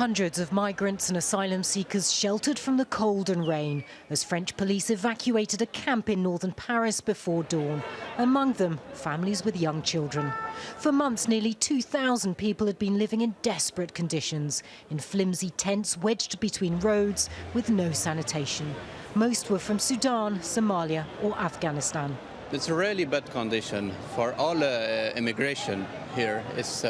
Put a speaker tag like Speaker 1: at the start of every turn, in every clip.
Speaker 1: Hundreds of migrants and asylum seekers sheltered from the cold and rain as French police evacuated a camp in northern Paris before dawn. Among them, families with young children. For months, nearly 2,000 people had been living in desperate conditions, in flimsy tents wedged between roads with no sanitation. Most were from Sudan, Somalia or Afghanistan.
Speaker 2: It's a really bad condition for all immigration here. It's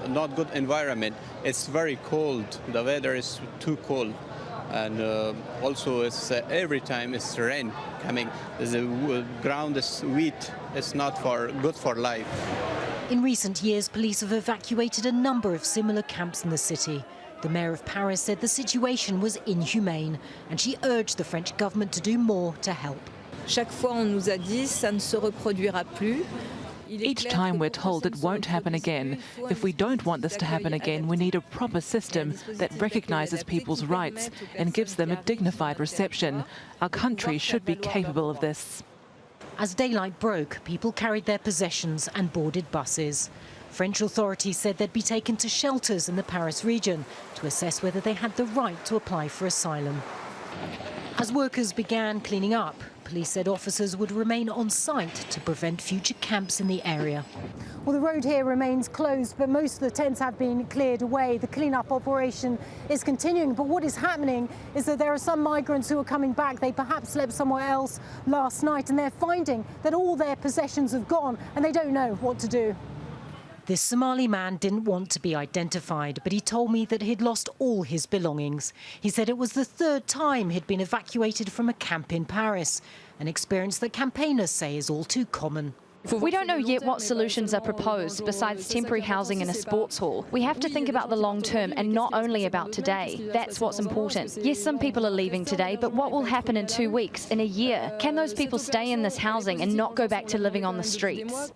Speaker 2: not good environment. It's very cold. The weather is too cold, and also it's every time it's rain coming. The ground is wet. It's not good for life.
Speaker 1: In recent years, police have evacuated a number of similar camps in the city. The mayor of Paris said the situation was inhumane, and she urged the French government to do more to help.
Speaker 3: Chaque fois, on nous a dit, ça ne se reproduira plus.
Speaker 4: Each time we're told it won't happen again. If we don't want this to happen again, we need a proper system that recognises people's rights and gives them a dignified reception. Our country should be capable of this.
Speaker 1: As daylight broke, people carried their possessions and boarded buses. French authorities said they'd be taken to shelters in the Paris region to assess whether they had the right to apply for asylum. As workers began cleaning up, police said officers would remain on site to prevent future camps in the area.
Speaker 5: Well, the road here remains closed, but most of the tents have been cleared away. The clean-up operation is continuing, but what is happening is that there are some migrants who are coming back. They perhaps slept somewhere else last night, and they're finding that all their possessions have gone, and they don't know what to do.
Speaker 1: This Somali man didn't want to be identified, but he told me that he'd lost all his belongings. He said it was the third time he'd been evacuated from a camp in Paris, an experience that campaigners say is all too common.
Speaker 6: We don't know yet what solutions are proposed besides temporary housing in a sports hall. We have to think about the long term and not only about today. That's what's important. Yes, some people are leaving today, but what will happen in 2 weeks, in a year? Can those people stay in this housing and not go back to living on the streets?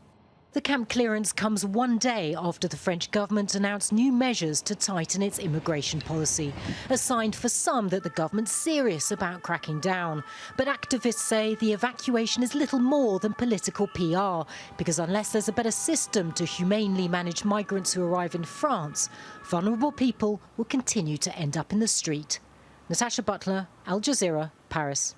Speaker 1: The camp clearance comes one day after the French government announced new measures to tighten its immigration policy, a sign for some that the government's serious about cracking down. But activists say the evacuation is little more than political PR, because unless there's a better system to humanely manage migrants who arrive in France, vulnerable people will continue to end up in the street. Natacha, Butler, Al Jazeera, Paris.